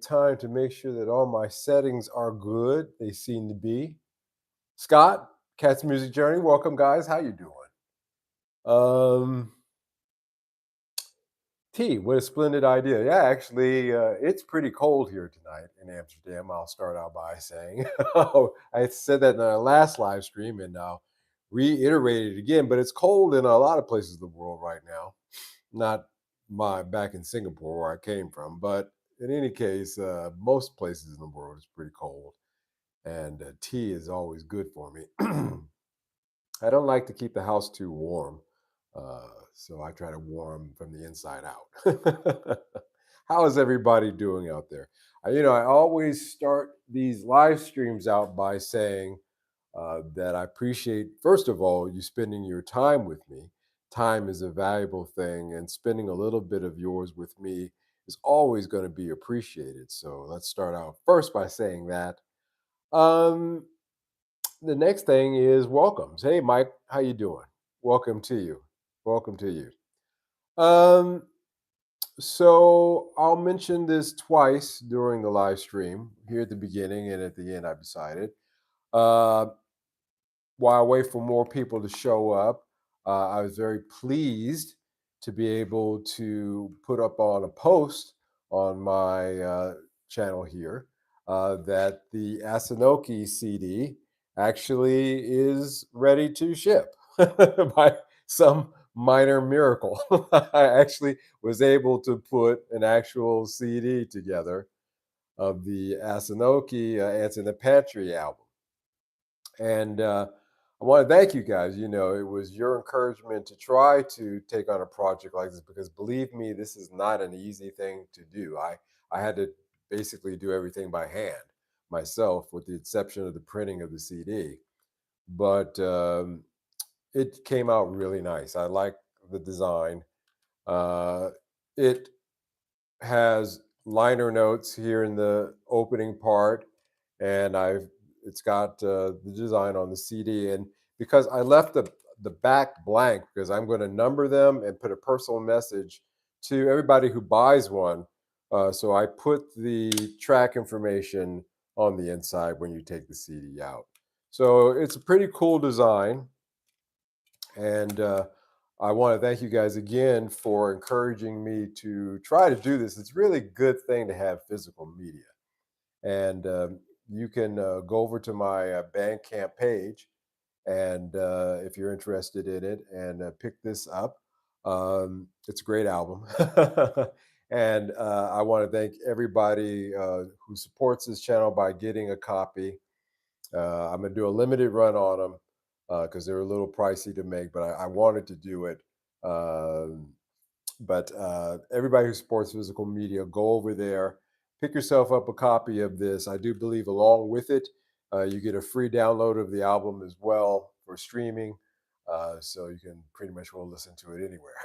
time to make sure that all my settings are good. They seem to be. Scott, Cat's Music Journey. Welcome, guys. How you doing? Um, Tea, what a splendid idea. Yeah, actually, it's pretty cold here tonight in Amsterdam. I'll start out by saying I said that in our last live stream and I'll reiterate it again, but it's cold in a lot of places of the world right now. Not my back in Singapore where I came from, but in any case, most places in the world is pretty cold, and tea is always good for me. I don't like to keep the house too warm, so I try to warm from the inside out. How is everybody doing out there? I always start these live streams out by saying that I appreciate, first of all, you spending your time with me. Time is a valuable thing, and spending a little bit of yours with me is always going to be appreciated. So let's start out first by saying that. Um, the next thing is welcomes. Hey, Mike, how you doing? Welcome to you. Welcome to you. So I'll mention this twice during the live stream here at the beginning and at the end. I decided. Uh, while I wait for more people to show up, I was very pleased to be able to put up on a post on my channel here that the Asanoki CD actually is ready to ship by some minor miracle. I actually was able to put an actual CD together of the Asanoki Ants in the Pantry album. And I want to thank you guys. It was your encouragement to try to take on a project like this because believe me, this is not an easy thing to do. I had to basically do everything by hand myself, with the exception of the printing of the CD. But it came out really nice. I like the design. Uh, it has liner notes here in the opening part, and it's got the design on the CD. And because I left the back blank, because I'm going to number them and put a personal message to everybody who buys one. So I put the track information on the inside when you take the CD out. So it's a pretty cool design, and I want to thank you guys again for encouraging me to try to do this. It's really a good thing to have physical media. And you can go over to my Bandcamp page, and if you're interested in it, and pick this up. It's a great album. And I want to thank everybody who supports this channel by getting a copy. I'm going to do a limited run on them because they're a little pricey to make, but I wanted to do it. Um, but everybody who supports physical media, go over there, pick yourself up a copy of this. I do believe along with it, you get a free download of the album as well for streaming. So you can pretty much go listen to it anywhere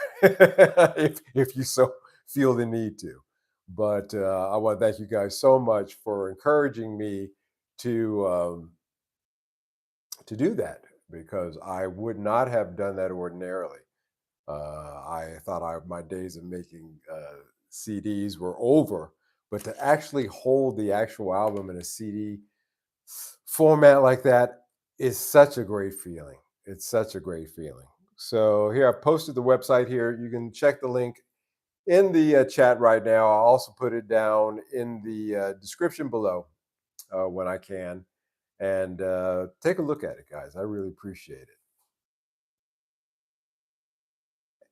if you so feel the need to. But I want to thank you guys so much for encouraging me to do that, because I would not have done that ordinarily. I thought my days of making CDs were over, but to actually hold the actual album in a CD format like that is such a great feeling. It's such a great feeling. So here I've posted the website here. You can check the link in the chat right now. I'll also put it down in the description below when I can. And take a look at it, guys. I really appreciate it.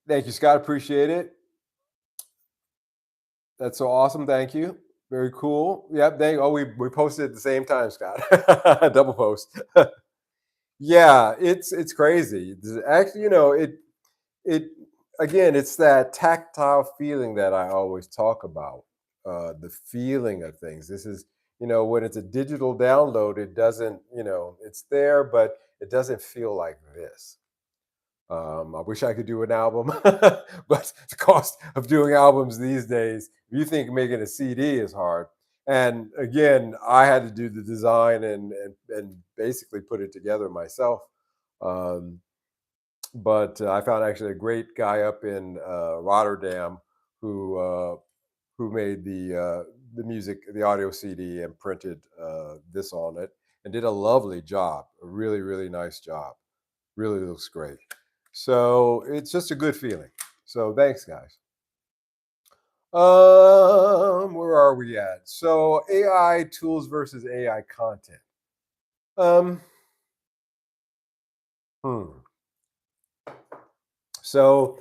Thank you, Scott. Appreciate it. That's so awesome. Thank you. Very cool. Yep. We posted at the same time, Scott. Double post. Yeah, it's crazy. Actually, it again, it's that tactile feeling that I always talk about. The feeling of things. This is, when it's a digital download, it doesn't, it's there, but it doesn't feel like this. I wish I could do an album, but the cost of doing albums these days, if you think making a CD is hard. And again, I had to do the design and basically put it together myself. Um, but I found actually a great guy up in Rotterdam who made the music, the audio CD, and printed this on it, and did a lovely job. A really, really nice job. Really looks great. So it's just a good feeling. So thanks, guys. Where are we at? So AI tools versus AI content. Um, hmm. So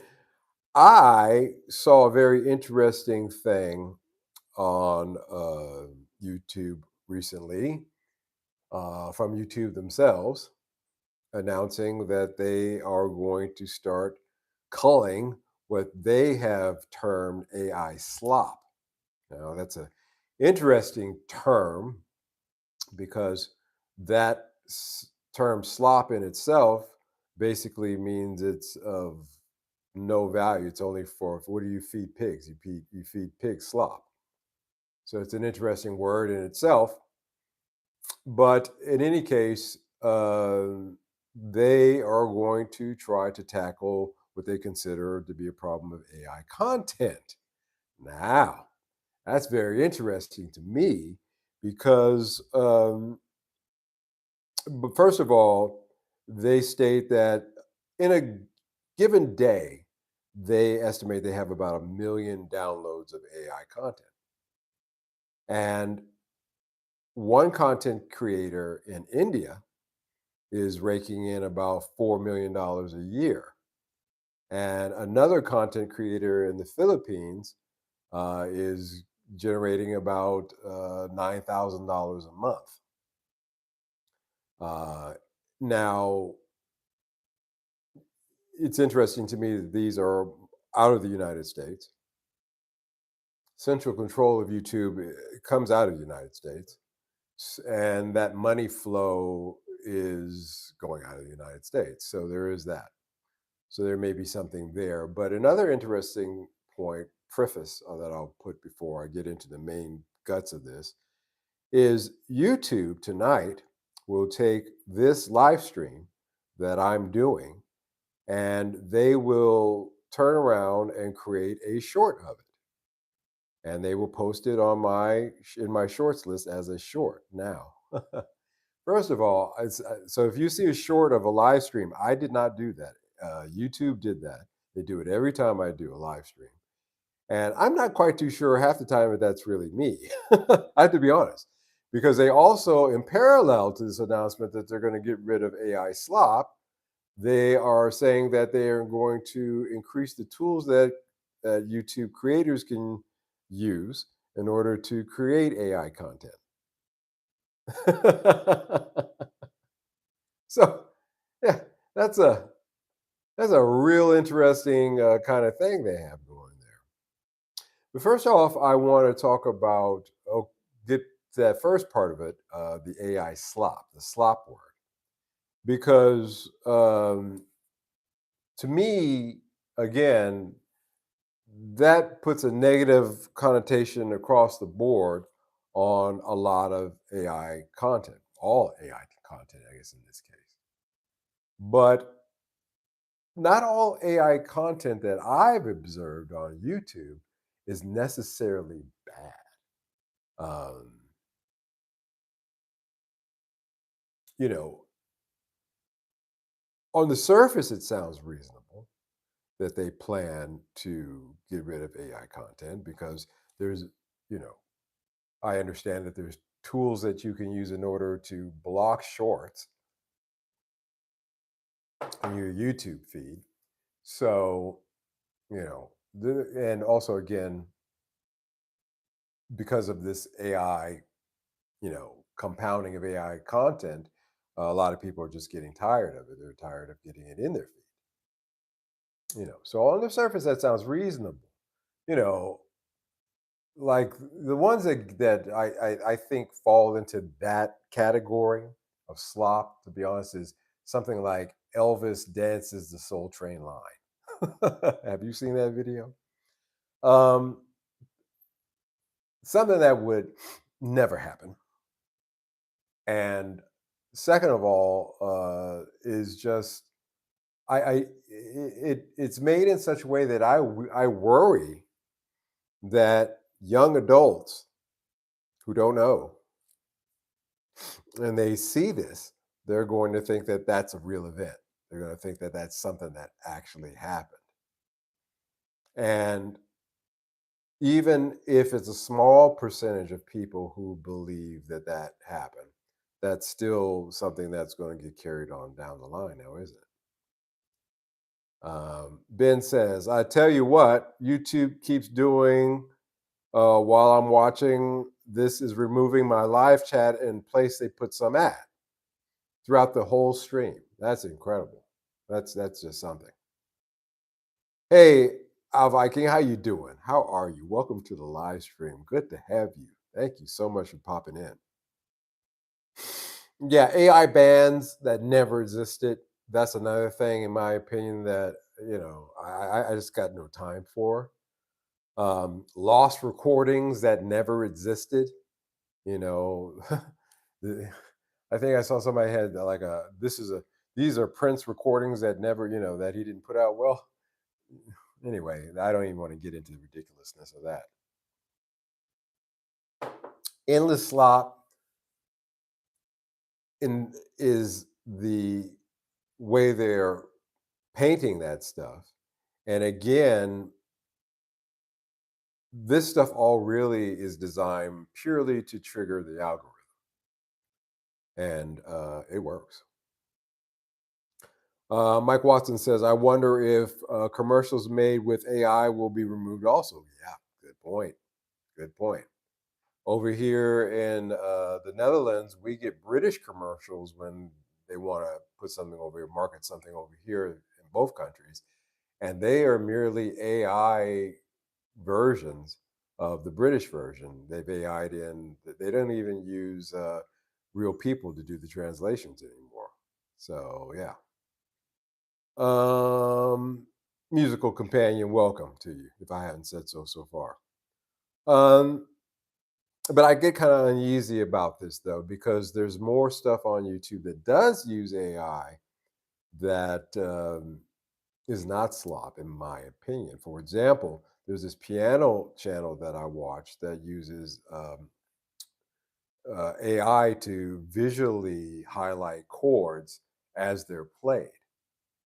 I saw a very interesting thing on YouTube recently from YouTube themselves, announcing that they are going to start culling what they have termed AI slop. Now, that's an interesting term because that term slop in itself basically means it's of no value. It's only for what do you feed pigs? You feed pigs slop. So it's an interesting word in itself. But in any case, they are going to try to tackle what they consider to be a problem of AI content. Now, that's very interesting to me because, but first of all, they state that in a given day, they estimate they have about 1 million downloads of AI content. And one content creator in India is raking in about $4 million a year. And another content creator in the Philippines is generating about $9,000 a month. Uh, Now, it's interesting to me that these are out of the United States. Central control of YouTube comes out of the United States, and that money flow is going out of the United States. So there is that. So there may be something there. But another interesting point, preface that I'll put before I get into the main guts of this, is YouTube tonight will take this live stream that I'm doing and they will turn around and create a short of it. And they will post it on my in my shorts list as a short. Now, first of all, so if you see a short of a live stream, I did not do that. YouTube did that. They do it every time I do a live stream. And I'm not quite too sure half the time that that's really me. I have to be honest, because they also, in parallel to this announcement that they're going to get rid of AI slop, they are saying that they are going to increase the tools that YouTube creators can use in order to create AI content. So, yeah, that's a that's a real interesting kind of thing they have going there. But first off, I want to talk about get to that first part of it, the AI slop, the slop word, because to me, again, that puts a negative connotation across the board on a lot of AI content, all AI content, I guess, in this case. But not all AI content that I've observed on YouTube is necessarily bad. Um, you know, on the surface, it sounds reasonable that they plan to get rid of AI content because there's, you know, I understand that there's tools that you can use in order to block shorts in your YouTube feed. So, and also again, because of this AI, compounding of AI content, a lot of people are just getting tired of it. They're tired of getting it in their feed. So on the surface, that sounds reasonable. You know, like the ones that I think fall into that category of slop, to be honest, is something like Elvis dances the Soul Train line. Have you seen that video? Um, Something that would never happen. And second of all, is just it's made in such a way that I worry that young adults who don't know and they see this, they're going to think that that's a real event. They're going to think that that's something that actually happened. And even if it's a small percentage of people who believe that that happened, that's still something that's going to get carried on down the line now, isn't it? Ben says, I tell you what, YouTube keeps doing while I'm watching. This is removing my live chat in place they put some at throughout the whole stream. That's incredible. That's just something. Hey, Al Viking, how you doing? How are you? Welcome to the live stream. Good to have you. Thank you so much for popping in. Yeah, AI bans that never existed. That's another thing, in my opinion, that I just got no time for. Lost recordings that never existed. You know, the- I think I saw somebody had like a these are Prince recordings that never that he didn't put out. Well, anyway, I don't even want to get into the ridiculousness of that. Endless slop in is the way they're painting that stuff. And again, this stuff all really is designed purely to trigger the algorithm, and it works. Mike Watson says, "I wonder if commercials made with AI will be removed." Also, yeah, good point. Good point. Over here in the Netherlands, we get British commercials when they want to put something over here, market something over here in both countries, and they are merely AI versions of the British version. They've AI'd in. They don't even use real people to do the translations anymore. So yeah. Musical companion, welcome to you. If I hadn't said so far. Um, but I get kind of uneasy about this though because there's more stuff on YouTube that does use AI that is not slop, in my opinion. For example, there's this piano channel that I watch that uses AI to visually highlight chords as they're played.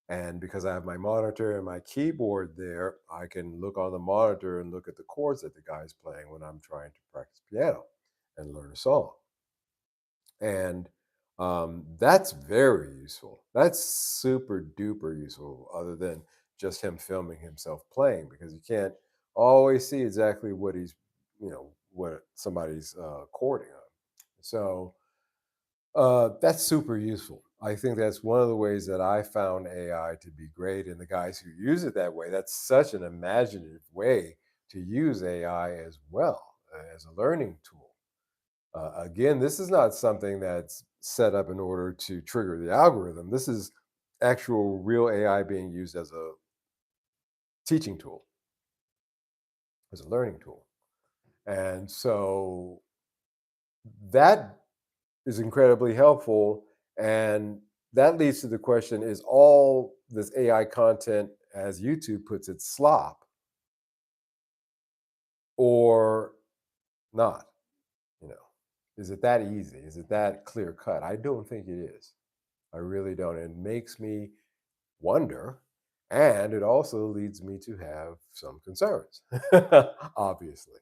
And because I have my monitor and my keyboard there, I can look on the monitor and look at the chords that the guy's playing when I'm trying to practice piano and learn a song. And that's very useful. That's super duper useful, other than just him filming himself playing, because you can't always see exactly what what somebody's chording on. So that's super useful. I think that's one of the ways that I found AI to be great. And the guys who use it that way, that's such an imaginative way to use AI as well as a learning tool. Again, this is not something that's set up in order to trigger the algorithm. This is actual real AI being used as a teaching tool, as a learning tool. And so that is incredibly helpful. And that leads to the question, is all this AI content, as YouTube puts it, slop or not? You know, is it that easy? Is it that clear cut? I don't think it is. I really don't. It makes me wonder. And it also leads me to have some concerns, obviously.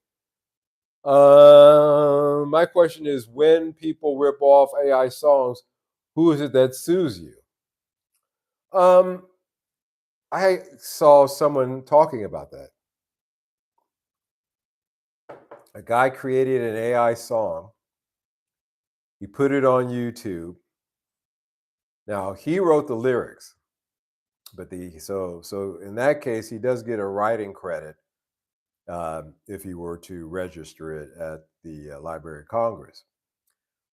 My question is, when people rip off AI songs, who is it that sues you? Um, I saw someone talking about that. A guy created an AI song. He put it on YouTube. Now he wrote the lyrics, but so in that case, he does get a writing credit if he were to register it at the Library of Congress.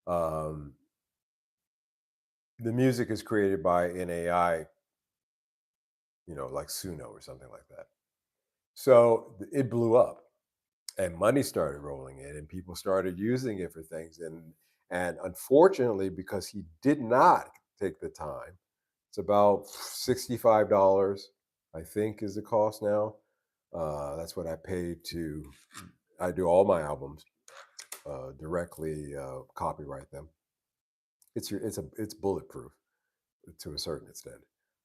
Um, the music is created by an AI, like Suno or something like that. So it blew up, and money started rolling in, and people started using it for things. And unfortunately, because he did not take the time, it's about $65, I think, is the cost now. That's what I paid to. I do all my albums, directly copyright them. It's bulletproof to a certain extent.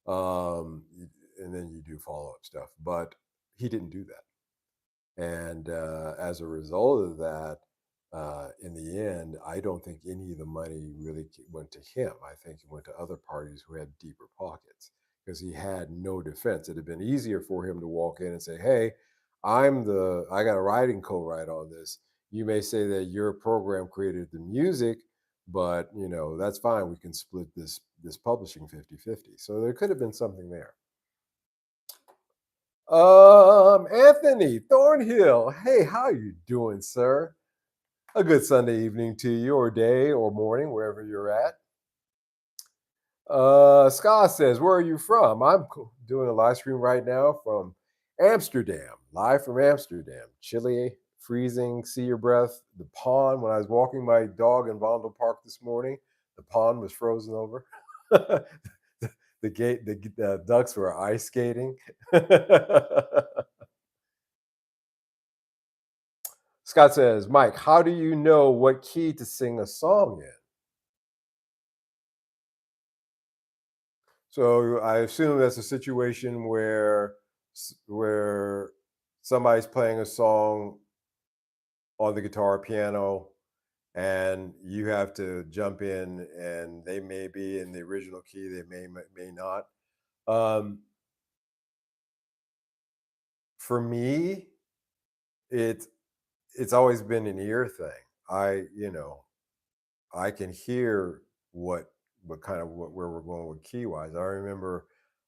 And then you do follow up stuff, but he didn't do that. And as a result of that, in the end, I don't think any of the money really went to him. I think it went to other parties who had deeper pockets because he had no defense. It'd have been easier for him to walk in and say, "Hey, I got a writing co-write on this. You may say that your program created the music, but that's fine. We can split this publishing 50-50." So there could have been something there. Anthony Thornhill. Hey, how you doing, sir? A good Sunday evening to you, or day, or morning, wherever you're at. Scott says, "Where are you from?" I'm doing a live stream right now from Amsterdam, live from Amsterdam. Chilly, freezing, see your breath. The pond, when I was walking my dog in Vondel Park this morning, the pond was frozen over. The ducks were ice skating. Scott says, "Mike, how do you know what key to sing a song in?" So I assume that's a situation where somebody's playing a song on the guitar, piano, and you have to jump in, and they may be in the original key, they may not. Um, for me, it's it's always been an ear thing. I can hear what kind of where we're going with key wise. I remember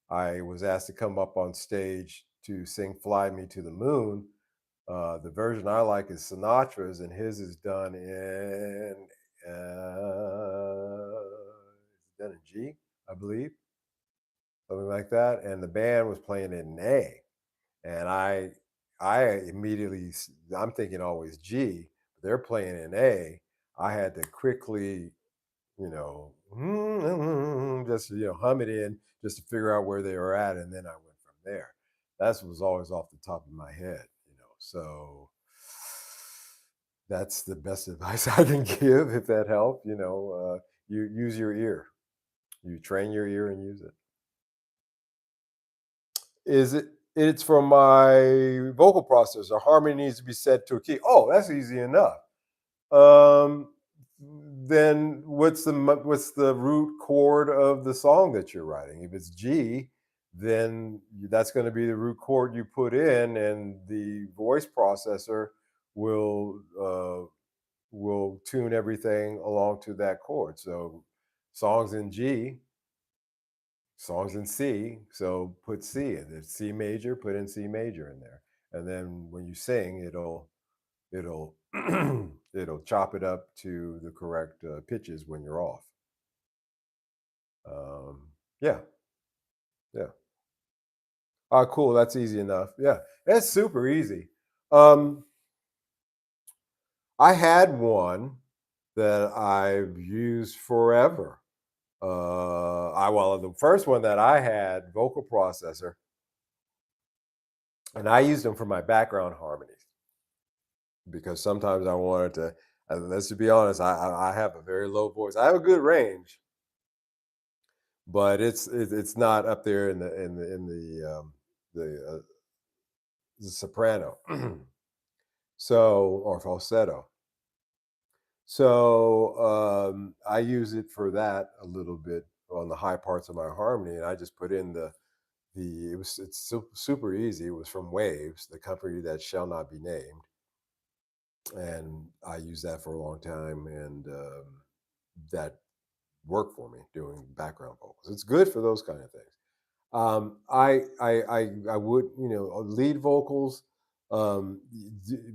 I was asked to come up on stage to sing "Fly Me to the Moon." The version I like is Sinatra's, and his is done in G, I believe, something like that. And the band was playing in A, and I immediately I'm thinking always G. But they're playing in A. I had to quickly just hum it in just to figure out where they were at, and then I went from there. That was always off the top of my head. So that's the best advice I can give, if that helped. You use your ear, you train your ear and use it. It's from my vocal processor. Harmony needs to be set to a key. Oh, that's easy enough. um, then what's the root chord of the song that you're writing? If it's G, then that's going to be the root chord you put in, and the voice processor will will tune everything along to that chord. So songs in G, songs in C. So put C in. If C major, put in C major in there, and then when you sing, it'll it'll chop it up to the correct pitches when you're off. Yeah, yeah. Cool. That's easy enough. Yeah, that's super easy. Um, I had one that I've used forever. The first one that I had, vocal processor, and I used them for my background harmonies because sometimes I wanted to. And let's be honest, I have a very low voice. I have a good range, but it's not up there the soprano, so, or falsetto. So I use it for that a little bit on the high parts of my harmony, and I just put in it's super easy. It was from Waves, the company that shall not be named, and I used that for a long time, and that worked for me doing background vocals. It's good for those kind of things. I would, lead vocals.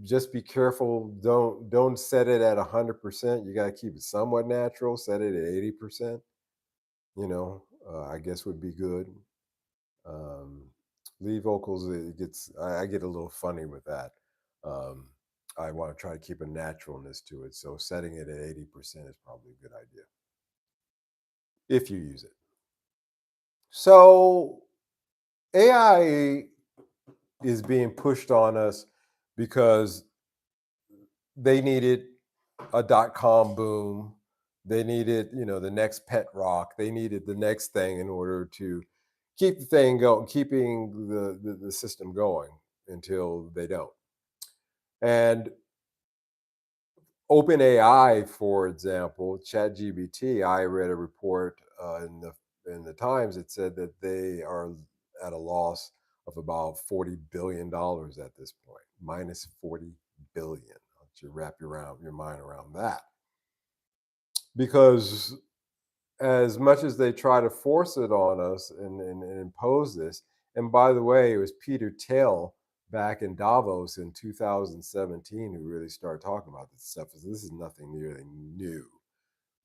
Just be careful. Don't set it at 100%. You got to keep it somewhat natural. Set it at 80%. I guess would be good. Um, Lead vocals, I get a little funny with that. Um, I want to try to keep a naturalness to it. So setting it at 80% is probably a good idea if you use it. So AI is being pushed on us because they need it a dot-com boom. They needed, the next pet rock. They needed the next thing in order to keep the thing going, keeping the system going until they don't. And OpenAI, for example, ChatGPT, I read a report in the Times that said that they are at a loss of about $40 billion at this point, minus 40 billion. Let you wrap your mind around that, because as much as they try to force it on us and impose this, and by the way, it was Peter Thiel back in Davos in 2017 who really started talking about this stuff. This is nothing really new,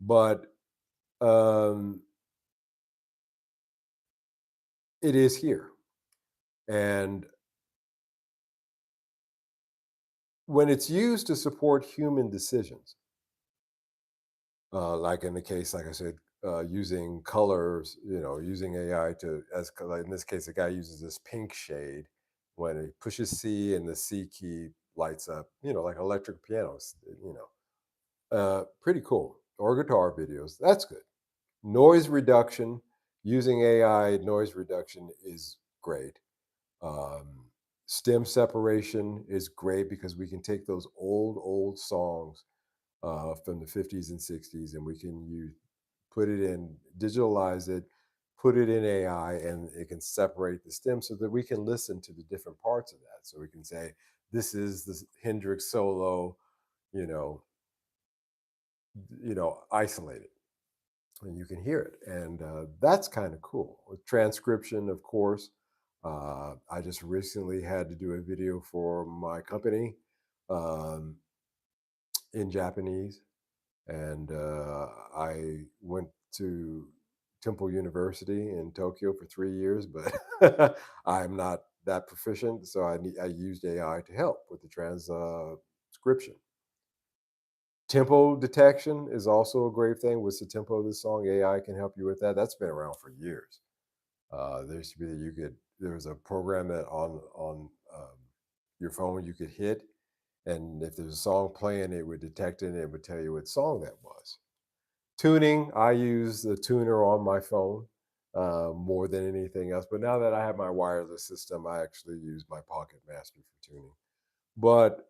but um, it is here. And when it's used to support human decisions, like in the case, like I said, using colors, using AI to, like in this case, the guy uses this pink shade when he pushes C and the C key lights up, like electric pianos, pretty cool. Or guitar videos, that's good. Noise reduction, using AI noise reduction is great. Um, Stem separation is great because we can take those old songs from the 50s and 60s, and we can put it in, digitalize it, put it in AI, and it can separate the stem so that we can listen to the different parts of that. So we can say, this is the Hendrix solo, you know, isolated, and you can hear it, and that's kind of cool. With transcription, of course, I just recently had to do a video for my company um, in Japanese, and I went to Temple University in Tokyo for 3 years, but I'm not that proficient, so I used AI to help with the transcription. Tempo detection is also a great thing. What's the tempo of the song? AI can help you with that. That's been around for years. There used to be that there was a program that on your phone you could hit, and if there's a song playing, it would detect it and it would tell you what song that was. Tuning, I use the tuner on my phone more than anything else. But now that I have my wireless system, I actually use my Pocket Master for tuning. But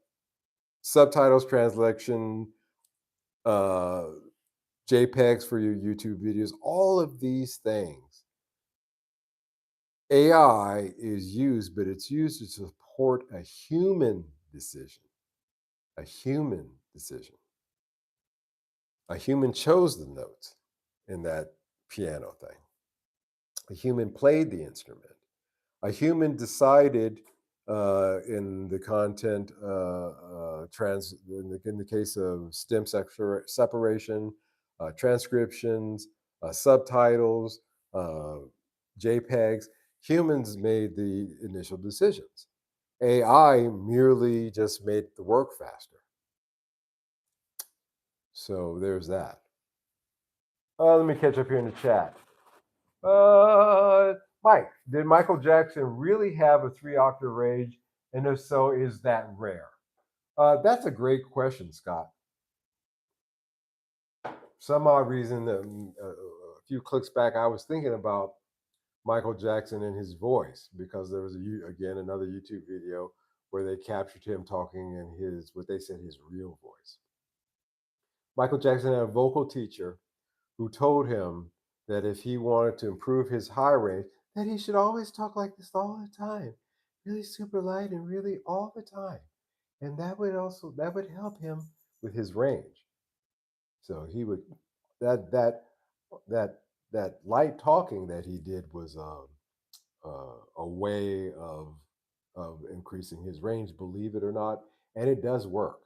subtitles, translation, uh, JPEGs for your YouTube videos, all of these things, AI is used, but it's used to support a human decision. A human decision. A human chose the notes in that piano thing. A human played the instrument. A human decided in the content in the case of stem separation, transcriptions, subtitles, uh, JPEGs. Humans made the initial decisions. AI merely just made the work faster. So there's that. Let me catch up here in the chat. Mike, did Michael Jackson really have a 3 octave range? And if so, is that rare? That's a great question, Scott. Some odd reason that a few clicks back, I was thinking about Michael Jackson and his voice because there was again another YouTube video where they captured him talking in his what they said his real voice. Michael Jackson had a vocal teacher who told him that if he wanted to improve his high range, that he should always talk like this all the time, really super light and really all the time, and that would help him with his range. So he would that that that that light talking that he did was a way of increasing his range, believe it or not, and it does work.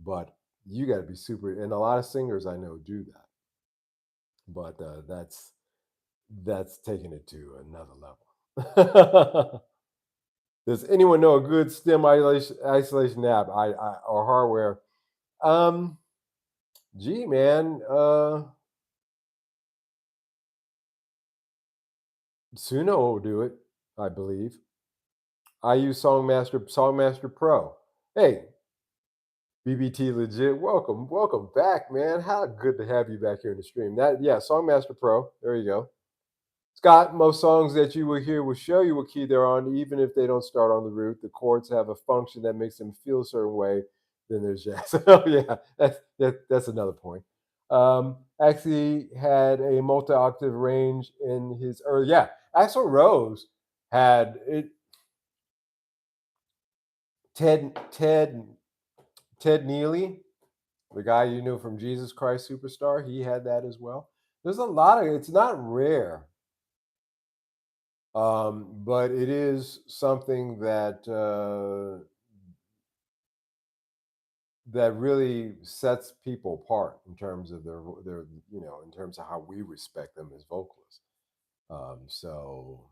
But you got to be super, and a lot of singers I know do that. But that's taking it to another level. Does anyone know a good stem isolation app or hardware? Um, Gee, man, Suno will do it, I believe. I use Songmaster Pro. Hey, BBT legit. Welcome back, man. How good to have you back here in the stream. That yeah, Songmaster Pro. There you go. Scott, most songs that you will hear will show you what key they're on, even if they don't start on the root. The chords have a function that makes them feel a certain way. Then there's jazz. Oh yeah, that's another point. Actually had a multi-octave range in his early. Yeah, Axl Rose had it. Ted Neely, the guy you knew from Jesus Christ Superstar, he had that as well. There's a lot of it's not rare, but it is something that really sets people apart in terms of their in terms of how we respect them as vocalists. So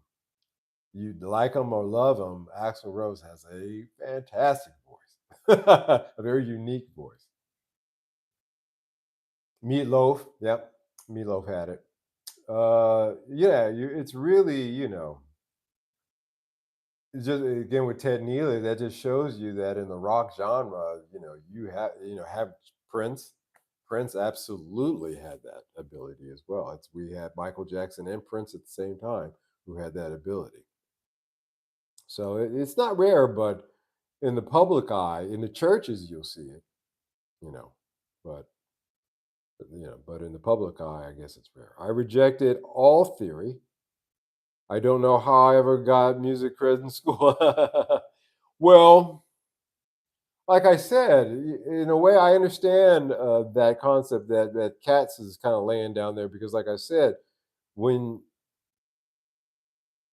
you like them or love them, Axl Rose has a fantastic voice, a very unique voice. Meatloaf, yep, Meatloaf had it. Yeah, it's really just again with Ted Neely, that just shows you that in the rock genre, you have Prince. Prince absolutely had that ability as well. We had Michael Jackson and Prince at the same time who had that ability. So it's not rare, but in the public eye, in the churches, you'll see it. You know, but but in the public eye, I guess it's rare. I rejected all theory. I don't know how I ever got music credit in school. Well, like I said, in a way, I understand that concept that Katz is kind of laying down there because, like I said, when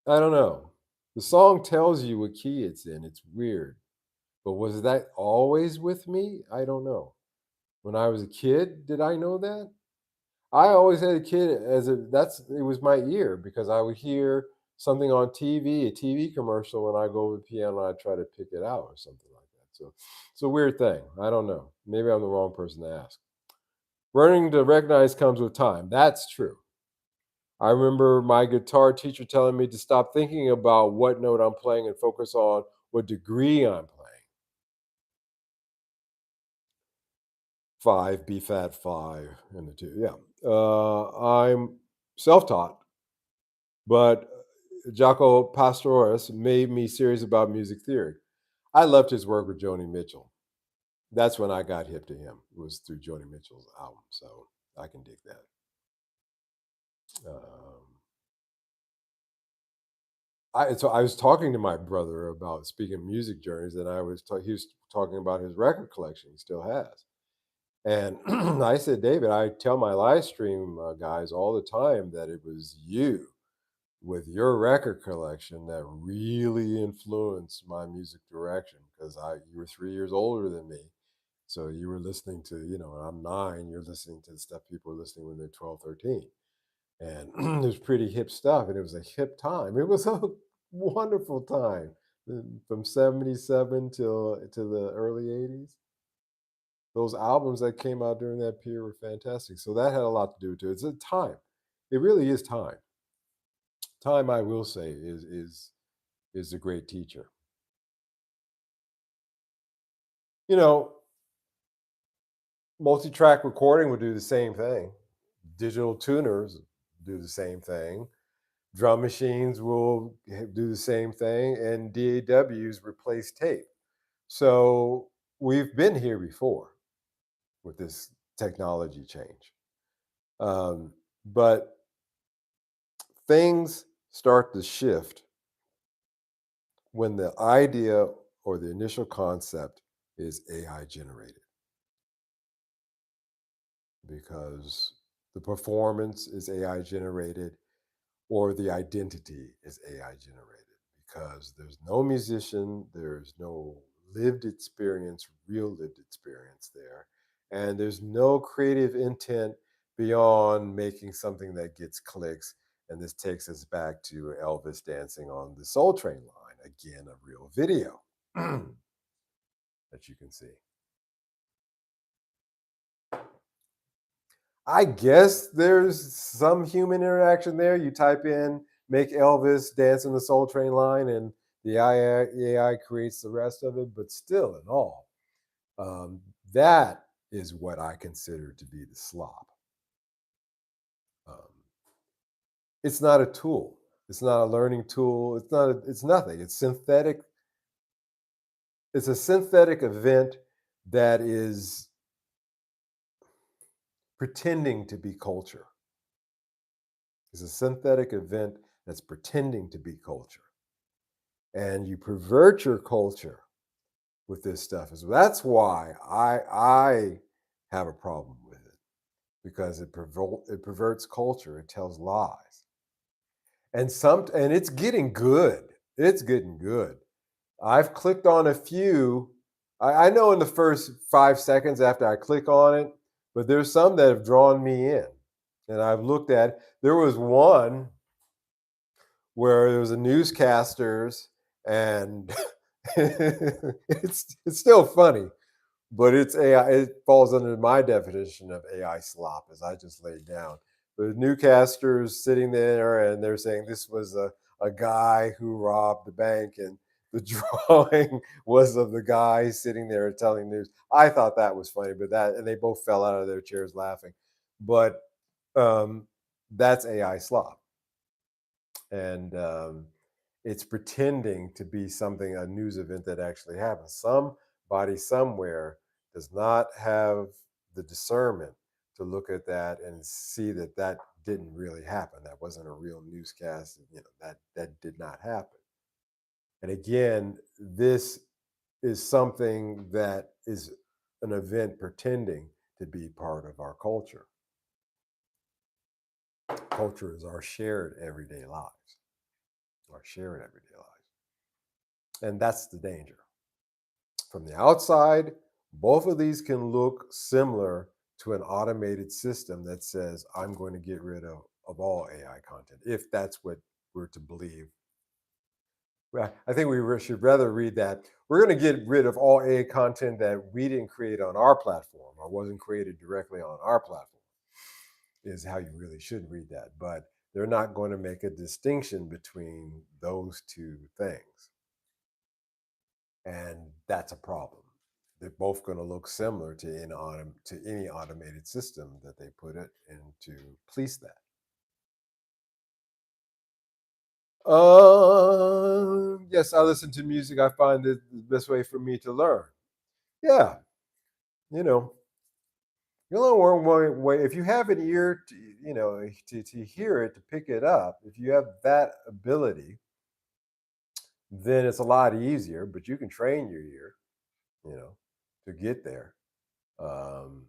I don't know, the song tells you what key it's in. It's weird, but was that always with me? I don't know. When I was a kid, did I know that? I always had a kid as a that's it was my ear because I would hear something on TV, a TV commercial, and I go over the piano and I try to pick it out or something like that. So it's a weird thing. I don't know. Maybe I'm the wrong person to ask. Learning to recognize comes with time. That's true. I remember my guitar teacher telling me to stop thinking about what note I'm playing and focus on what degree I'm playing. Five, B flat five, and the two. Yeah. I'm self taught. But Jaco Pastorius made me serious about music theory. I loved his work with Joni Mitchell. That's when I got hip to him. It was through Joni Mitchell's album, so I can dig that. Um, I was talking to my brother about speaking of music journeys, and he was talking about his record collection. He still has, and I said, David, I tell my live stream guys all the time that it was you with your record collection that really influenced my music direction because I you were 3 years older than me. So you were listening to, I'm 9, you're listening to the stuff people were listening when they're 12, 13. And it was pretty hip stuff. And it was a hip time. It was a wonderful time from 77 till to the early 80s. Those albums that came out during that period were fantastic. So that had a lot to do with it. It's a time. It really is time. Time, I will say, is a great teacher. You know, multi-track recording would do the same thing. Digital tuners do the same thing. Drum machines will do the same thing, and DAWs replace tape. So we've been here before with this technology change. But things start to shift when the idea or the initial concept is AI generated because the performance is AI generated or the identity is AI generated because there's no musician, there's no lived experience, real lived experience there, and there's no creative intent beyond making something that gets clicks. And this takes us back to Elvis dancing on the Soul Train line, again, a real video that you can see. I guess there's some human interaction there. You type in "make Elvis dance in the Soul Train line," and the AI creates the rest of it. But still, in all, um, That is what I consider to be the slop. Um, it's not a tool. It's not a learning tool. It's not. It's nothing. It's synthetic. It's a synthetic event that is pretending to be culture. It's a synthetic event that's pretending to be culture, and you pervert your culture with this stuff. That's why I have a problem with it, because it perverts culture. It tells lies, and it's getting good. It's getting good. I've clicked on a few. I know in the first 5 seconds after I click on it, but there's some that have drawn me in, and I've looked at. There was one where there was a newscasters, and it's still funny, but it's AI. It falls under my definition of AI slop, as I just laid down. The newscasters sitting there, and they're saying this was a guy who robbed the bank, and the drawing was of the guy sitting there telling news. I thought that was funny, but and they both fell out of their chairs laughing. But um, that's AI slop, and it's pretending to be something, a news event that actually happened. Somebody somewhere does not have the discernment to look at that and see that that didn't really happen. That wasn't a real newscast. That did not happen. And again, this is something that is an event pretending to be part of our culture. Culture is our shared everyday lives, our shared everyday lives. And that's the danger. From the outside, both of these can look similar to an automated system that says, I'm going to get rid of all AI content, if that's what we're to believe. Well, I think should rather read that. We're going to get rid of all AI content that we didn't create on our platform or wasn't created directly on our platform, is how you really should read that. But they're not going to make a distinction between those two things. And that's a problem. They're both going to look similar to any automated system that they put it in to police that. Yes, I listen to music. I find it the best way for me to learn. Yeah, you know, the only one way, if you have an ear, to hear it, to pick it up. If you have that ability, then it's a lot easier. But you can train your ear, you know, to get there. Um,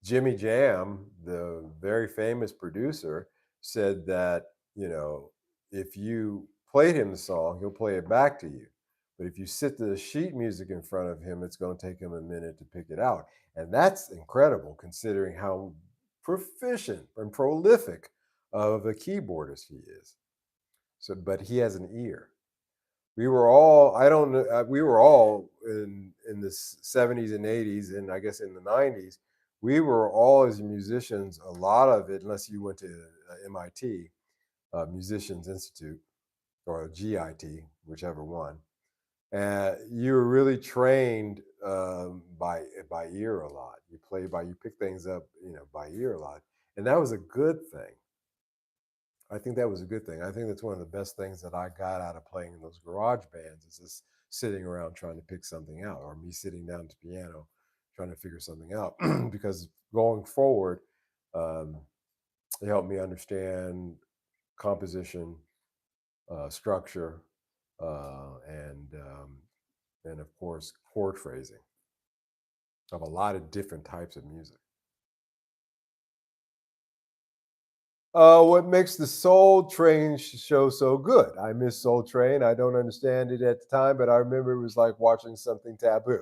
Jimmy Jam, the very famous producer, said that, if you played him the song, he'll play it back to you. But if you sit the sheet music in front of him, it's going to take him a minute to pick it out. And that's incredible considering how proficient and prolific of a keyboardist he is. So, but he has an ear. We were all, I don't know, we were all in the 70s and 80s, and I guess in the 90s, we were all, as musicians, a lot of it, unless you went to MIT, Musicians Institute, or GIT, whichever one, you were really trained by ear a lot. You pick things up, by ear a lot, and that was a good thing. I think that was a good thing. I think that's one of the best things that I got out of playing in those garage bands, is just sitting around trying to pick something out, or me sitting down to piano trying to figure something out. Because going forward, um, it helped me understand composition, structure, and of course chord phrasing of a lot of different types of music. What makes the Soul Train show so good? I miss Soul Train. I don't understand it at the time, but I remember it was like watching something taboo.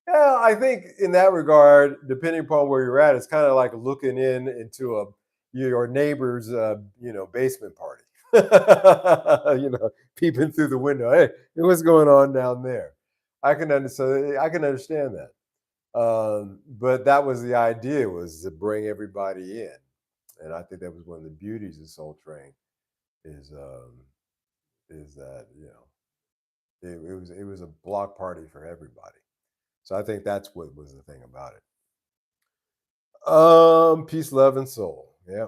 Yeah, I think in that regard, depending upon where you're at, it's kind of like looking into your neighbor's basement party. Peeping through the window. Hey, what's going on down there? I can understand that. But that was the idea, was to bring everybody in. And I think that was one of the beauties of Soul Train, is that It was a block party for everybody. So I think that's what was the thing about it. Peace, love, and soul. Yeah.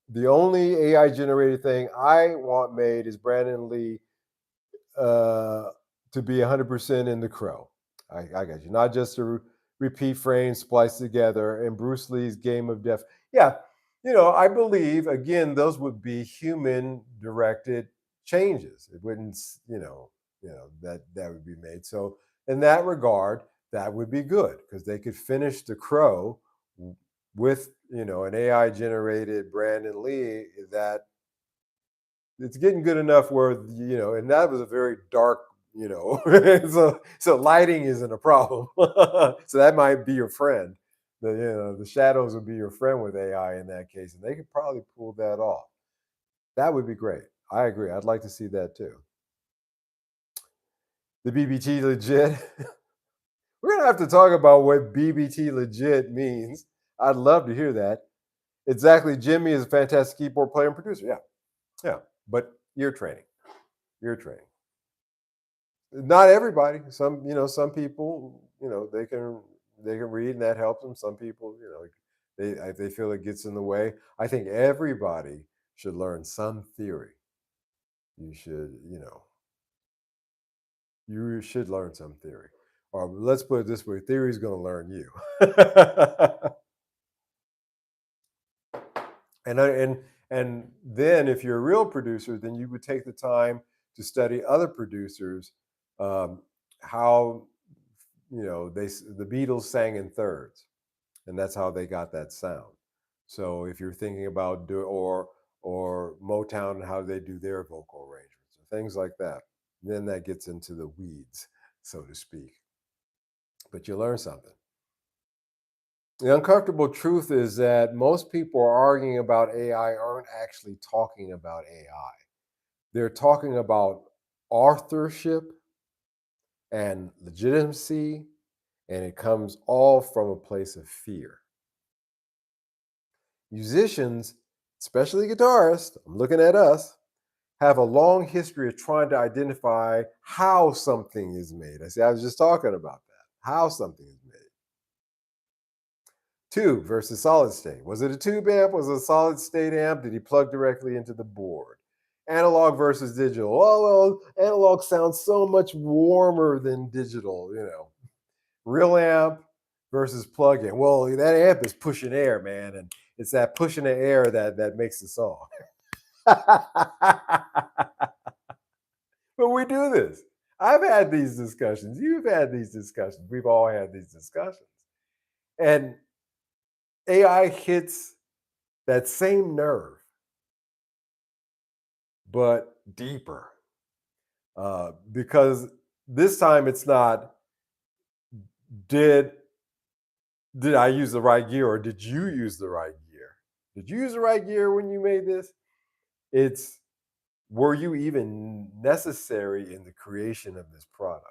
The only AI generated thing I want made is Brandon Lee uh, to be 100% in The Crow. I got you. Not just a repeat frame spliced together in Bruce Lee's Game of Death. Yeah, I believe again those would be human directed changes. It wouldn't, that would be made. So in that regard, that would be good because they could finish The Crow with an AI generated Brandon Lee that it's getting good enough where and that was a very dark, so lighting isn't a problem. So that might be your friend. The shadows would be your friend with AI in that case, and they could probably pull that off. That would be great. I agree. I'd like to see that too. The BBT legit. We're gonna have to talk about what BBT legit means. I'd love to hear that. Exactly. Jimmy is a fantastic keyboard player and producer. Yeah, yeah. But ear training. Ear training. Not everybody. Some people, they can read and that helps them. Some people, they feel it gets in the way. I think everybody should learn some theory. You should, you should learn some theory. Or let's put it this way: theory is going to learn you. And then if you're a real producer, then you would take the time to study other producers, um, how the Beatles sang in thirds, and that's how they got that sound. So if you're thinking about or Motown and how they do their vocal arrangements or things like that, then that gets into the weeds, so to speak. But you learn something. The uncomfortable truth is that most people are arguing about AI aren't actually talking about AI. They're talking about authorship and legitimacy, and it comes all from a place of fear. Musicians, especially guitarists, I'm looking at us, have a long history of trying to identify how something is made. I was just talking about that. How something is made. Tube versus solid state. Was it a tube amp? Was it a solid state amp? Did he plug directly into the board? Analog versus digital. Oh, well, analog sounds so much warmer than digital. Real amp versus plug-in. Well, that amp is pushing air, man, and it's that pushing the air that makes the song. But we do this. I've had these discussions. You've had these discussions. We've all had these discussions. And AI hits that same nerve, but deeper. Because this time it's not did did I use the right gear or did you use the right gear? Did you use the right gear when you made this? It's were you even necessary in the creation of this product?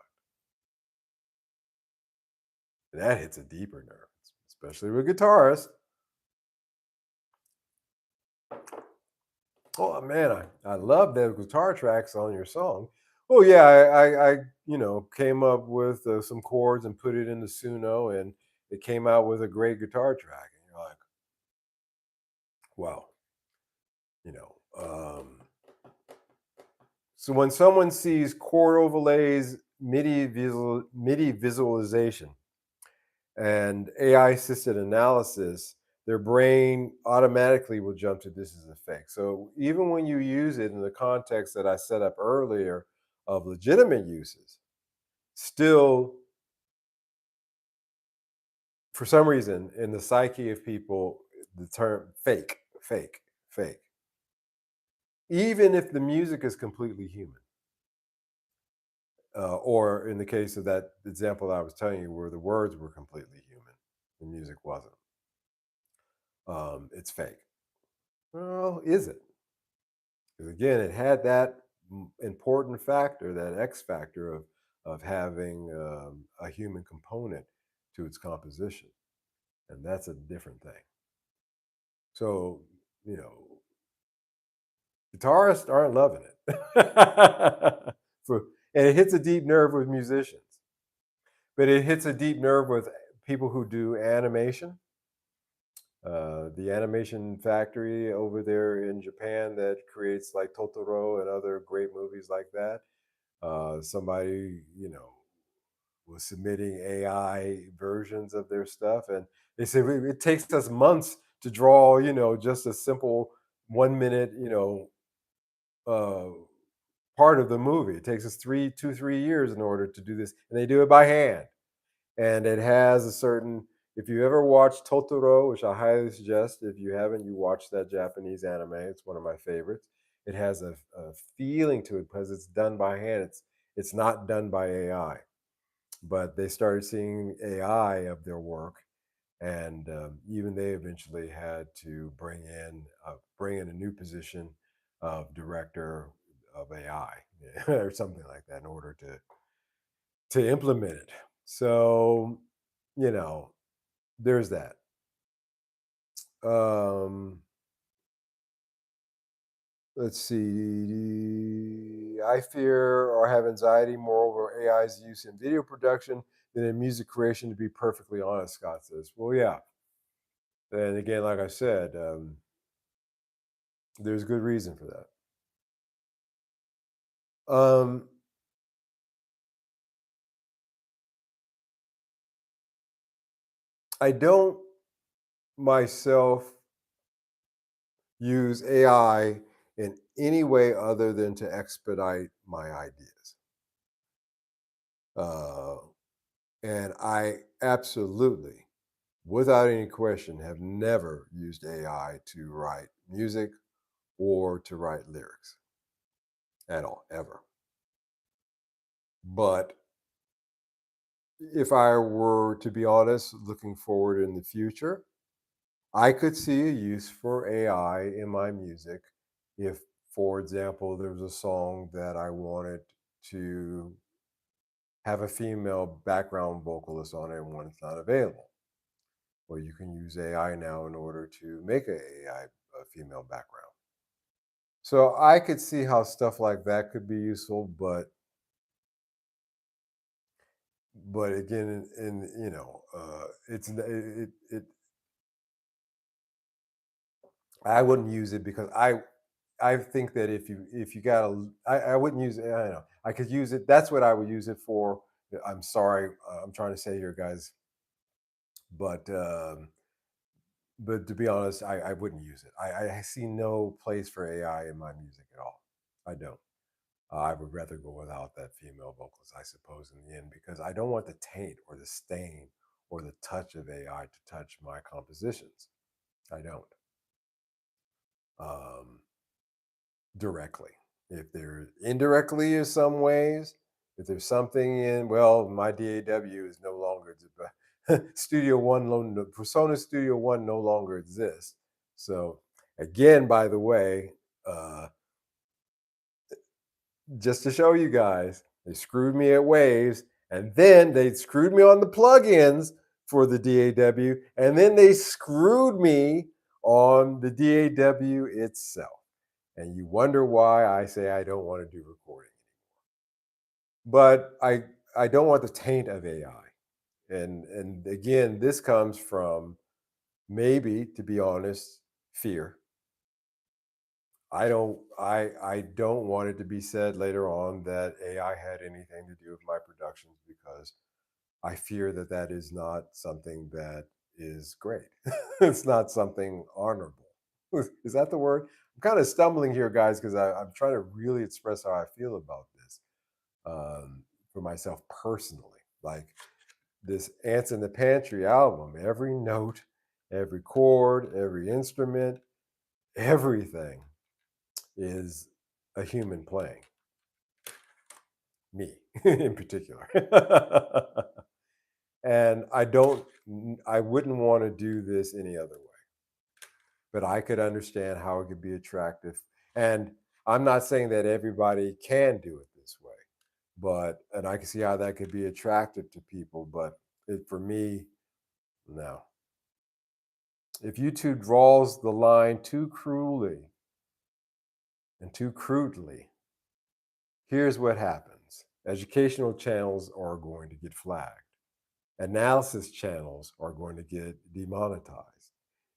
And that hits a deeper nerve, especially with guitarists. Oh man, I love the guitar tracks on your song. Oh yeah, I came up with some chords and put it into Suno, and it came out with a great guitar track. And you're like, wow, you know. So when someone sees chord overlays, MIDI visualization, and AI assisted analysis, their brain automatically will jump to this as a fake. So even when you use it in the context that I set up earlier of legitimate uses, still, for some reason, in the psyche of people, the term fake, fake, fake, even if the music is completely human. Or in the case of that example that I was telling you, where the words were completely human, the music wasn't. It's fake. Well, is it? Because again, it had that important factor, that X factor of having a human component to its composition, and that's a different thing. So, you know, guitarists aren't loving it. For And it hits a deep nerve with musicians, but it hits a deep nerve with people who do animation. The animation factory over there in Japan that creates like Totoro and other great movies like that. Somebody, was submitting AI versions of their stuff, and they said it takes us months to draw, just a simple 1 minute, uh, part of the movie. It takes us 3 years in order to do this, and they do it by hand. And it has a certain. If you ever watched Totoro, which I highly suggest, if you haven't, you watch that Japanese anime. It's one of my favorites. It has a feeling to it because it's done by hand. It's not done by AI, but they started seeing AI of their work, and even they eventually had to bring in a new position of director of AI or something like that in order to implement it. So, you know, there's that. Um, let's see. I fear or have anxiety more over AI's use in video production than in music creation, to be perfectly honest, Scott says. Well, yeah. And again, like I said, there's good reason for that. I don't myself use AI in any way other than to expedite my ideas. Uh, and I absolutely, without any question, have never used AI to write music or to write lyrics at all, ever. But if I were to be honest, looking forward in the future, I could see a use for AI in my music if, for example, there was a song that I wanted to have a female background vocalist on it and one is not available. Well, you can use AI now in order to make a female background. So I could see how stuff like that could be useful, but again, I wouldn't use it because I think that if you got a I wouldn't use it. I don't know. I could use it. That's what I would use it for. I'm sorry. I'm trying to say here, guys, but but to be honest, I wouldn't use it. I see no place for AI in my music at all. I don't. I would rather go without that female vocalist, I suppose, in the end, because I don't want the taint or the stain or the touch of AI to touch my compositions. I don't. Um, Directly. If there indirectly in some ways, if there's something in, well, my DAW is no longer Studio One, the Persona Studio One no longer exists. So again, by the way, uh, just to show you guys, they screwed me at Waves, and then they screwed me on the plugins for the DAW, and then they screwed me on the DAW itself. And you wonder why I say I don't want to do recording. But I don't want the taint of AI. And again, this comes from, maybe, to be honest, fear. I don't want it to be said later on that AI had anything to do with my productions, because I fear that that is not something that is great. It's not something honorable. Is that the word? I'm kind of stumbling here, guys, because I'm trying to really express how I feel about this, for myself personally. Like this Ants in the Pantry album, every note, every chord, every instrument, everything is a human playing, me in particular. And I wouldn't want to do this any other way, but I could understand how it could be attractive. And I'm not saying that everybody can do it this way, and I can see how that could be attractive to people, but for me, no. If YouTube draws the line too cruelly and too crudely, here's what happens. Educational channels are going to get flagged. Analysis channels are going to get demonetized.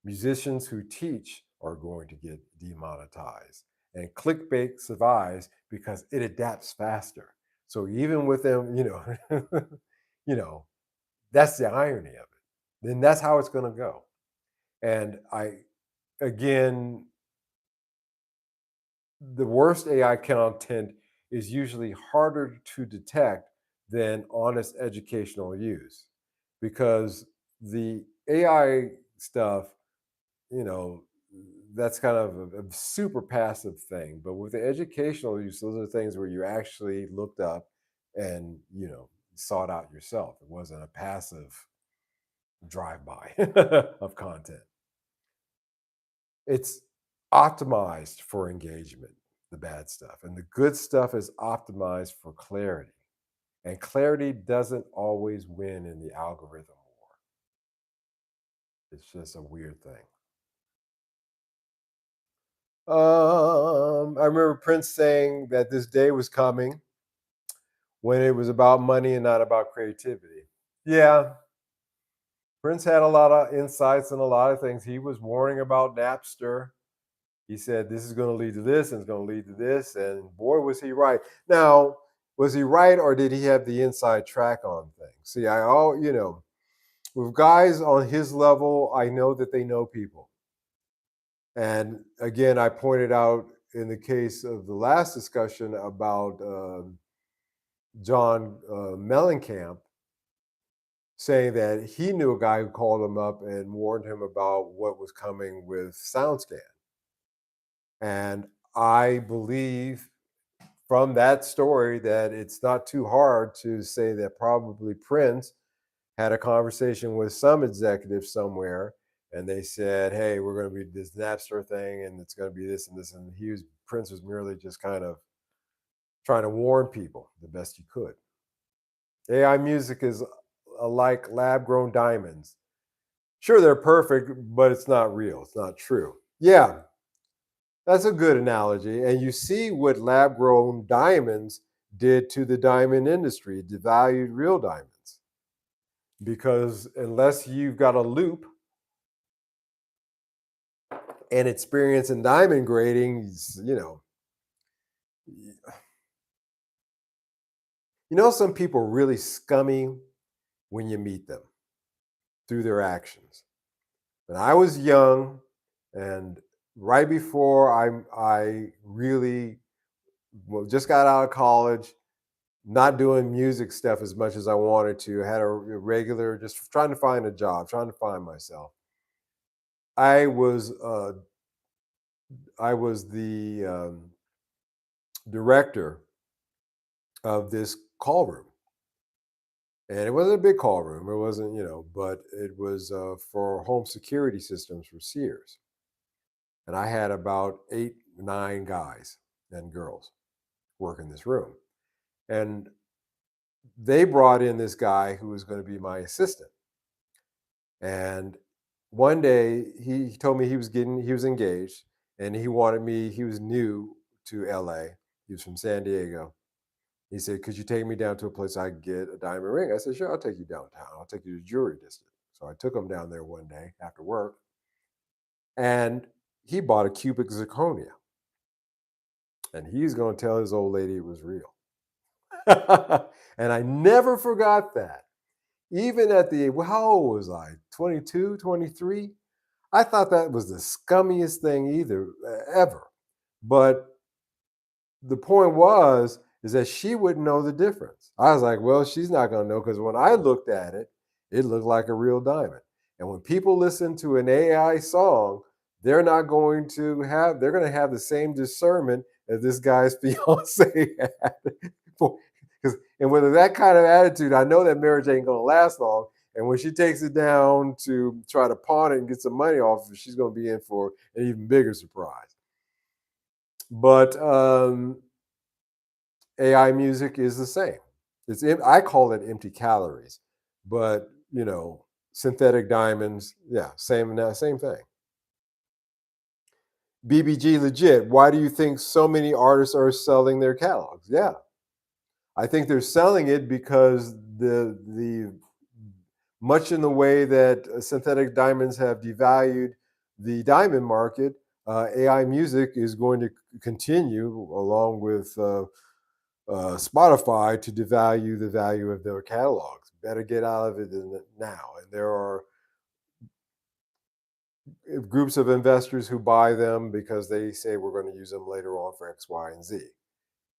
Musicians who teach are going to get demonetized. And clickbait survives because it adapts faster. So even with them, you know, that's the irony of it. Then that's how it's going to go. And again, the worst AI content is usually harder to detect than honest educational use because the AI stuff, you know, that's kind of a super passive thing. But with the educational use, those are things where you actually looked up and, sought out yourself. It wasn't a passive drive by of content. It's optimized for engagement, the bad stuff. And the good stuff is optimized for clarity. And clarity doesn't always win in the algorithm war. It's just a weird thing. I remember Prince saying that this day was coming when it was about money and not about creativity. Yeah, Prince had a lot of insights and a lot of things. He was warning about Napster. He said this is going to lead to this and it's going to lead to this. And boy, was he right. Now, was he right or did he have the inside track on things? See, with guys on his level, I know that they know people. And again, I pointed out in the case of the last discussion about John Mellencamp saying that he knew a guy who called him up and warned him about what was coming with SoundScan. And I believe from that story that it's not too hard to say that probably Prince had a conversation with some executive somewhere and they said, hey, we're going to be this Napster thing and it's going to be this and this. And Prince was merely just kind of trying to warn people the best he could. AI music is like lab grown diamonds. Sure, they're perfect, but it's not real. It's not true. Yeah, that's a good analogy. And you see what lab grown diamonds did to the diamond industry, it devalued real diamonds. Because unless you've got a loop and experience in diamond grading, some people are really scummy when you meet them through their actions. When I was young and right before I really just got out of college, not doing music stuff as much as I wanted to, had a regular, just trying to find a job, trying to find myself. I was the director of this call room. And it wasn't a big call room. It wasn't, but it was for home security systems for Sears. And I had about 8, 9 guys and girls work in this room. And they brought in this guy who was going to be my assistant. And one day he told me he was engaged and he was new to LA. He was from San Diego. He said, could you take me down to a place I could get a diamond ring? I said, sure, I'll take you downtown. I'll take you to Jewelry District. So I took him down there one day after work. And he bought a cubic zirconia. And he's going to tell his old lady it was real. And I never forgot that. Even how old was I? 22, 23? I thought that was the scummiest thing ever. But the point is that she wouldn't know the difference. I was like, well, she's not going to know because when I looked at it, it looked like a real diamond. And when people listen to an AI song, they're going to have the same discernment as this guy's fiance had. And with that kind of attitude, I know that marriage ain't going to last long. And when she takes it down to try to pawn it and get some money off of it, she's going to be in for an even bigger surprise. But AI music is the same. I call it empty calories, but synthetic diamonds, yeah, same thing. BBG legit. Why do you think so many artists are selling their catalogs? Yeah, I think they're selling it because the much in the way that synthetic diamonds have devalued the diamond market, AI music is going to continue along with Spotify to devalue the value of their catalogs. Better get out of it now. And there are groups of investors who buy them because they say we're going to use them later on for X, Y, and Z.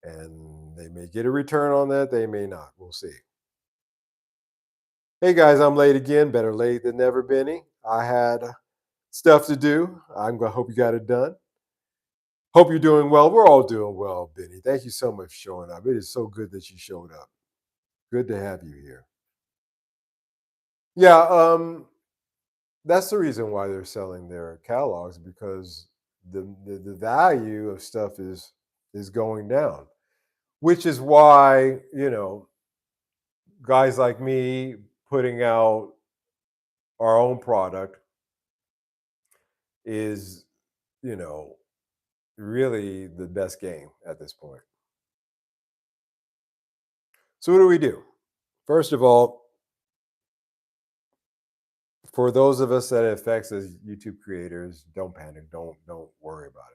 And they may get a return on that, they may not. We'll see. Hey guys, I'm late again. Better late than never, Benny. I had stuff to do. I'm gonna hope you got it done. Hope you're doing well. We're all doing well, Benny. Thank you so much for showing up. It is so good that you showed up. Good to have you here. Yeah, that's the reason why they're selling their catalogs, because the value of stuff is going down, which is why, guys like me putting out our own product is, you know, really the best game at this point. So what do we do? First of all, for those of us that it affects as YouTube creators, don't panic. Don't worry about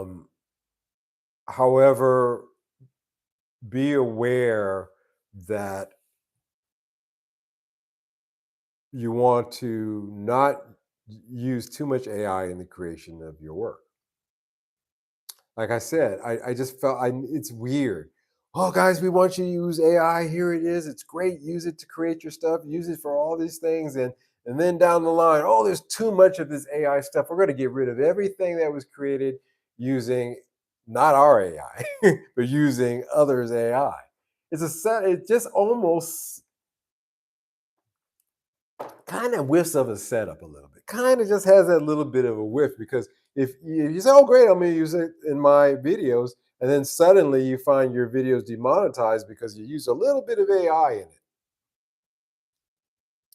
it. However, be aware that you want to not use too much AI in the creation of your work. Like I said, I just felt it's weird. Oh, guys, we want you to use AI. Here it is. It's great. Use it to create your stuff. Use it for all these things. And then down the line, oh, there's too much of this AI stuff. We're going to get rid of everything that was created using not our AI, but using others' AI. It's a set. It just almost kind of whiffs of a setup a little bit. Kind of just has that little bit of a whiff, because if you say, "Oh, great, I'm going to use it in my videos," and then suddenly you find your videos demonetized because you use a little bit of AI in it.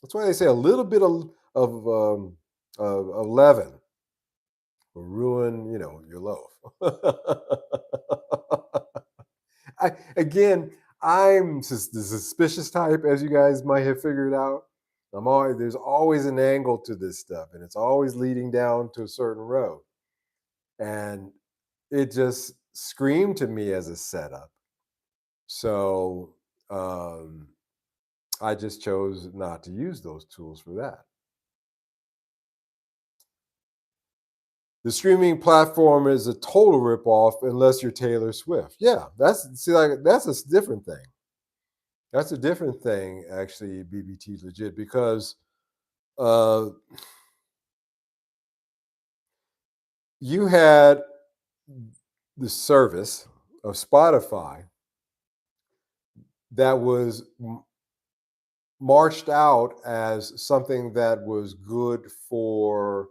That's why they say a little bit of leaven will ruin, your loaf. Again, I'm just the suspicious type, as you guys might have figured out. There's always an angle to this stuff, and it's always leading down to a certain road. And it just screamed to me as a setup. So I just chose not to use those tools for that. The streaming platform is a total ripoff unless you're Taylor Swift. Yeah, that's a different thing. That's a different thing, actually, BBT legit, because uh, you had the service of Spotify that was marched out as something that was good for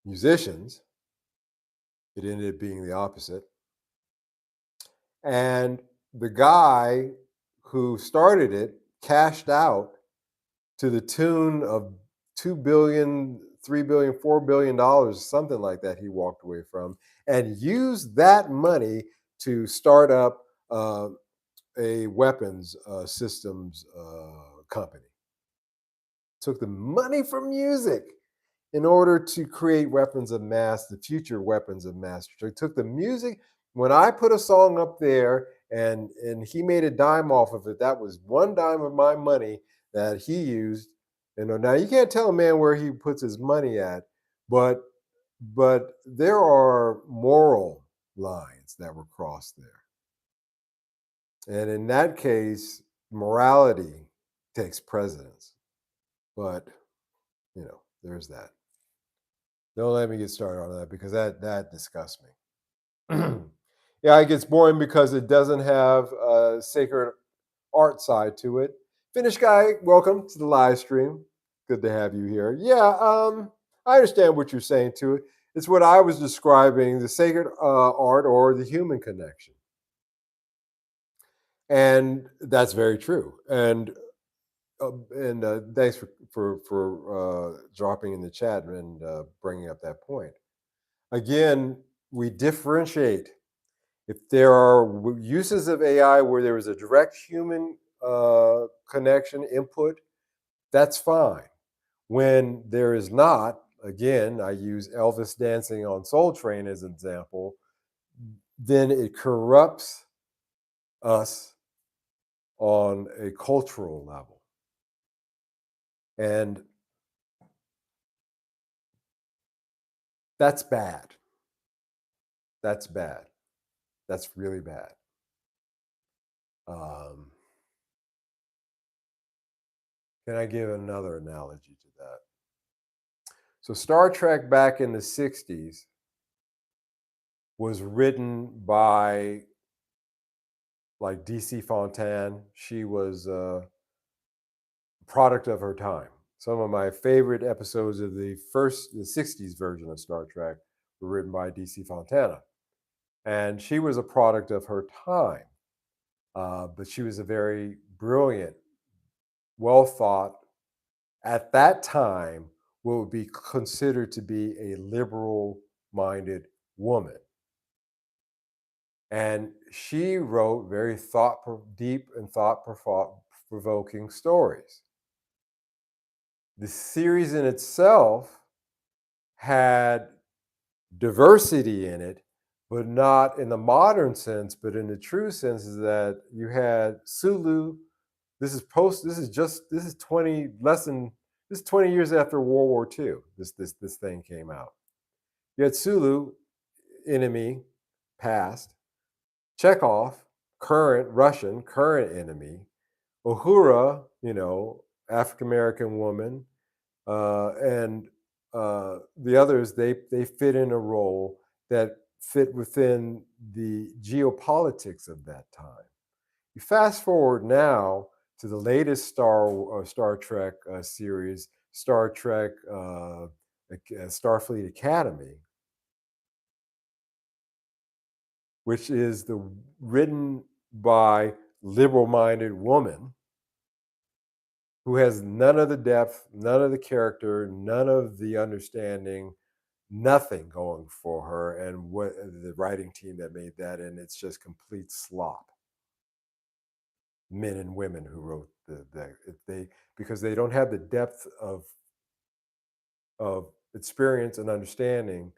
musicians. It ended up being the opposite. And the guy who started it cashed out to the tune of 2 billion, 3 billion, $4 billion, something like that. He walked away from and used that money to start up a weapons systems company. Took the money from music in order to create weapons of mass, the future weapons of mass. So he took the music. When I put a song up there and he made a dime off of it, that was one dime of my money that he used. Now you can't tell a man where he puts his money at, but there are moral lines that were crossed there. And in that case, morality takes precedence. But, there's that. Don't let me get started on that, because that disgusts me. Yeah, it gets boring because it doesn't have a sacred art side to it. Finnish guy, welcome to the live stream. Good to have you here. Yeah, I understand what you're saying to it. It's what I was describing, the sacred art or the human connection. And that's very true. And thanks for dropping in the chat and bringing up that point. Again, we differentiate If there are uses of AI where there is a direct human connection input, that's fine. When there is not, again, I use Elvis dancing on Soul Train as an example, then it corrupts us on a cultural level. And that's bad. That's bad. That's really bad. Um, can I give another analogy to that? So, Star Trek back in the 60s was written by like DC Fontaine. She was a product of her time. Some of my favorite episodes of the 60s version of Star Trek were written by DC Fontana. And she was a product of her time. But she was a very brilliant, well thought, at that time, what would be considered to be a liberal minded woman. And she wrote very deep and thought provoking stories. The series in itself had diversity in it, but not in the modern sense, but in the true sense is that you had Sulu. This is 20 less than this is 20 years after World War II. This thing came out. You had Sulu, enemy, past, Chekhov, current Russian, current enemy, Uhura, African American woman, and the others, they fit in a role that fit within the geopolitics of that time. You fast forward now to the latest Star Trek series, Star Trek Starfleet Academy, which is written by liberal-minded woman who has none of the depth, none of the character, none of the understanding, nothing going for her, and what the writing team that made that, and it's just complete slop. Men and women who wrote they because they don't have the depth of experience and understanding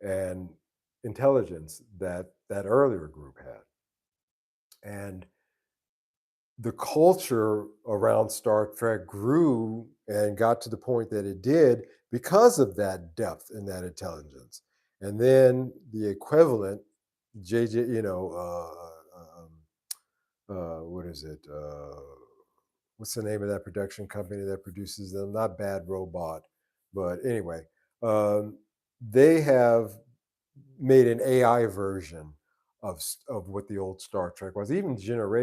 and intelligence that earlier group had. And the culture around Star Trek grew and got to the point that it did because of that depth and that intelligence. And then the equivalent, JJ, what is it? What's the name of that production company that produces them? Not Bad Robot, but anyway, they have made an AI version of what the old Star Trek was, even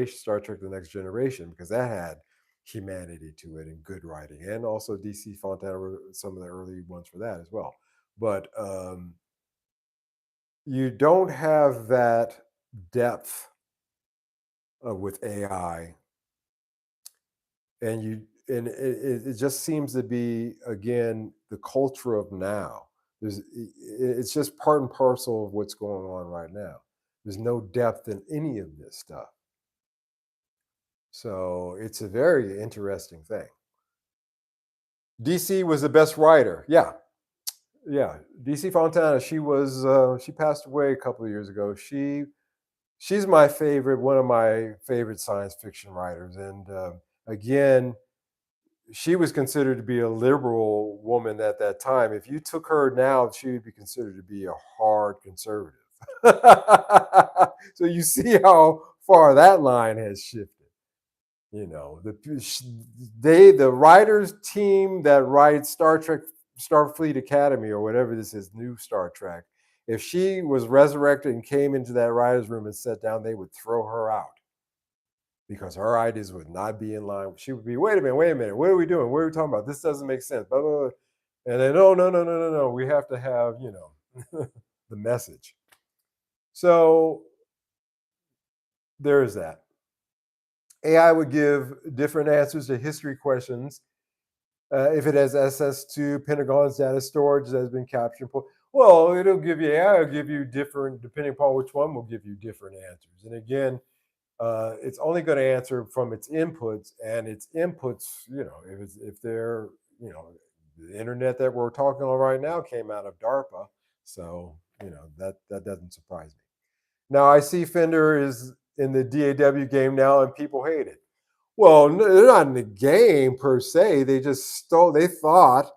Star Trek: The Next Generation, because that had humanity to it and good writing, and also DC Fontana wrote some of the early ones for that as well. But you don't have that depth with AI, and it just seems to be again the culture of now. It's just part and parcel of what's going on right now. There's no depth in any of this stuff. So it's a very interesting thing. DC was the best writer. Yeah. Yeah. DC Fontana, she passed away a couple of years ago. She's my favorite, one of my favorite science fiction writers. And again, she was considered to be a liberal woman at that time. If you took her now, she would be considered to be a hard conservative. So you see how far that line has shifted. The writers team that writes Star Trek, Starfleet Academy, or whatever this is, new Star Trek. If she was resurrected and came into that writers' room and sat down, they would throw her out because her ideas would not be in line. She would be, wait a minute, what are we doing? What are we talking about? This doesn't make sense. Blah, blah, blah. And then, no. We have to have, the message. So there is that. AI would give different answers to history questions if it has access to Pentagon's data storage that has been captured. Well, it'll give you different, depending upon which one will give you different answers. And again, it's only going to answer from its inputs, and its inputs, if they're, the internet that we're talking on right now came out of DARPA, so that doesn't surprise me. Now I see Fender is in the DAW game now, and people hate it. Well, no, they're not in the game per se. They just stole. They thought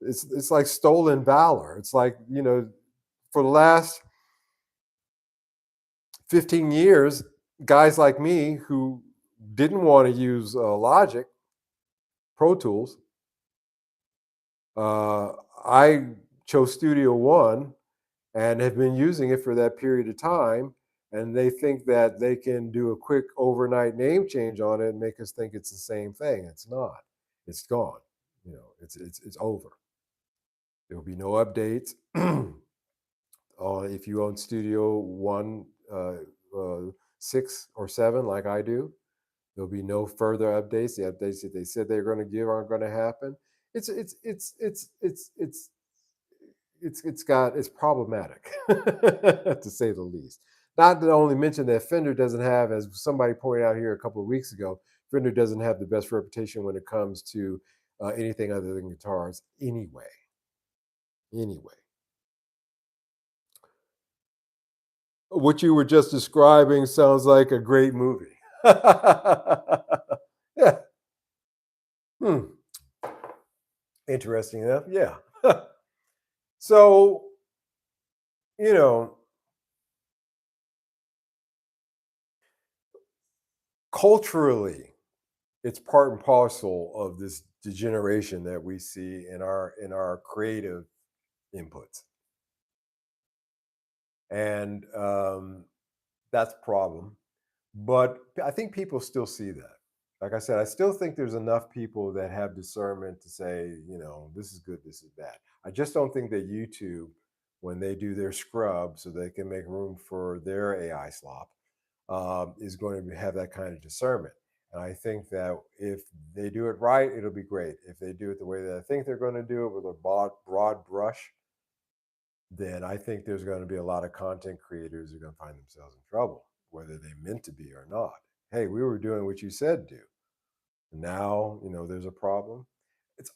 it's like stolen valor. It's like, for the last 15 years, guys like me who didn't want to use Logic, Pro Tools, I chose Studio One and have been using it for that period of time. And they think that they can do a quick overnight name change on it and make us think it's the same thing. It's not. It's gone. It's over. There will be no updates. If you own Studio One, 6 or 7, like I do, there'll be no further updates. The updates that they said they're going to give aren't going to happen. It's problematic to say the least. Not to only mention that Fender doesn't have, as somebody pointed out here a couple of weeks ago, Fender doesn't have the best reputation when it comes to anything other than guitars. Anyway, what you were just describing sounds like a great movie. Yeah. Hmm. Interesting enough. Yeah. So, you know, culturally, it's part and parcel of this degeneration that we see in our creative inputs, and that's a problem. But I think people still see that. Like I said, I still think there's enough people that have discernment to say, this is good, this is bad. I just don't think that YouTube, when they do their scrub so they can make room for their AI slop, is going to have that kind of discernment. And I think that if they do it right, it'll be great. If they do it the way that I think they're going to do it, with a broad brush, then I think there's going to be a lot of content creators who are going to find themselves in trouble, whether they meant to be or not. Hey, we were doing what you said do. Now, there's a problem. It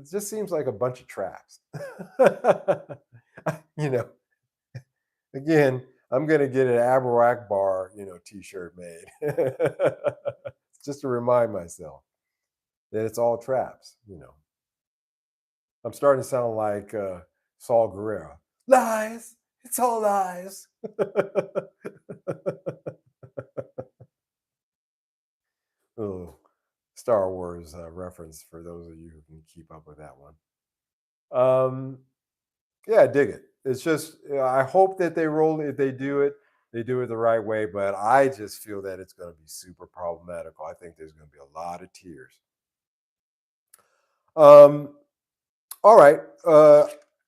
just seems like a bunch of traps. you know, Again, I'm going to get an Abu Akbar, t-shirt made. Just to remind myself that it's all traps. I'm starting to sound like Saul Guerrero. Lies. It's all lies. Oh, Star Wars reference for those of you who can keep up with that one. Yeah, I dig it. It's just, I hope that if they do it, they do it the right way. But I just feel that it's going to be super problematical. I think there's going to be a lot of tears. All right,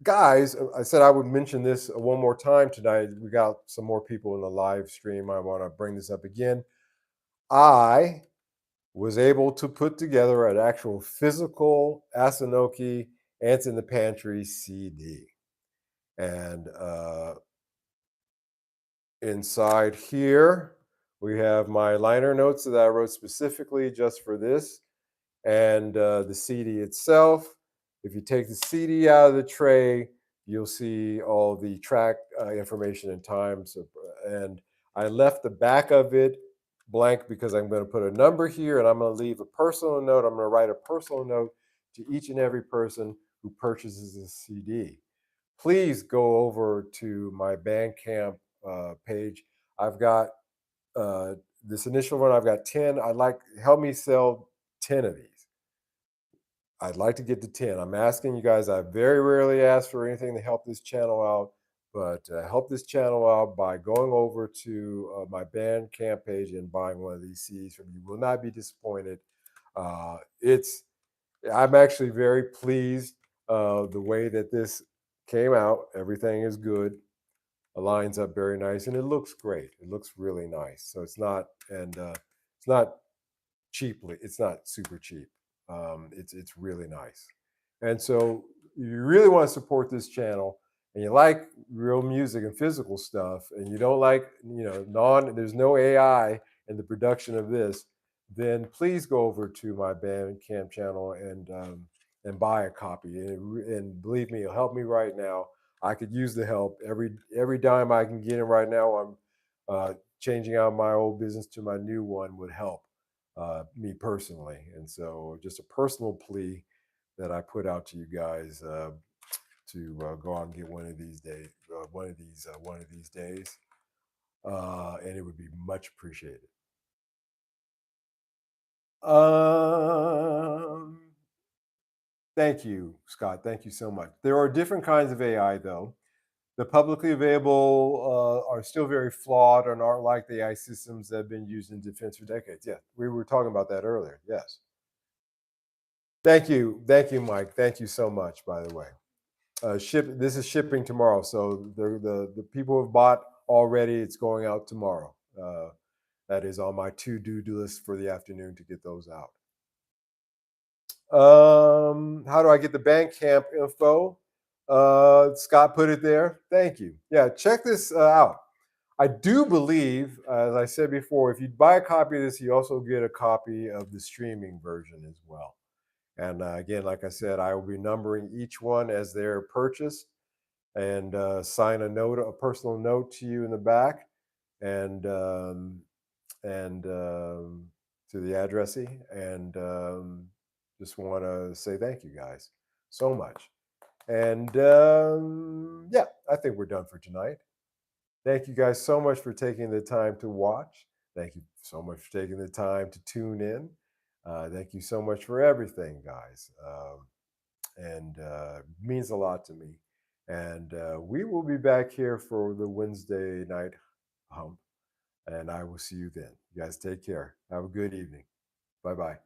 guys. I said I would mention this one more time tonight. We got some more people in the live stream. I want to bring this up again. I was able to put together an actual physical Asanoki Ants in the Pantry CD. And inside here, we have my liner notes that I wrote specifically just for this, and the CD itself. If you take the CD out of the tray, you'll see all the track information and times. And I left the back of it blank because I'm going to put a number here, and I'm going to leave a personal note. I'm going to write a personal note to each and every person who purchases this CD. Please go over to my Bandcamp page. I've got this initial one. I've got 10. Help me sell 10 of these. I'd like to get to 10. I'm asking you guys. I very rarely ask for anything to help this channel out, but help this channel out by going over to my Bandcamp page and buying one of these CDs from me. You will not be disappointed. I'm actually very pleased the way that this came out. Everything is good. It lines up very nice, and it looks great. It looks really nice. So it's not cheaply. It's not super cheap. It's really nice. And so you really want to support this channel and you like real music and physical stuff, and you don't like, there's no AI in the production of this, then please go over to my Bandcamp channel and buy a copy. And believe me, it'll help me right now. I could use the help. Every dime I can get in right now, I'm changing out my old business to my new one would help me personally. And so, just a personal plea that I put out to you guys to go out and get one of these days, one of these days, and it would be much appreciated. Um, Thank you, Scott. Thank you so much. There are different kinds of AI, though. The publicly available are still very flawed and aren't like the AI systems that have been used in defense for decades. Yeah, we were talking about that earlier. Yes. Thank you, Mike. Thank you so much. By the way, ship. This is shipping tomorrow, so the people who have bought already. It's going out tomorrow. That is on my to-do list for the afternoon to get those out. How do I get the Bandcamp info? Scott put it there. Thank you. Yeah, check this out. I do believe, as I said before, if you buy a copy of this, you also get a copy of the streaming version as well. And again, like I said, I will be numbering each one as they're purchased, and sign a personal note to you in the back, and to the addressee, and just want to say thank you guys so much. And yeah, I think we're done for tonight. Thank you guys so much for taking the time to watch. Thank you so much for taking the time to tune in. Thank you so much for everything, guys. And means a lot to me. And we will be back here for the Wednesday night hump. And I will see you then. You guys take care. Have a good evening. Bye bye.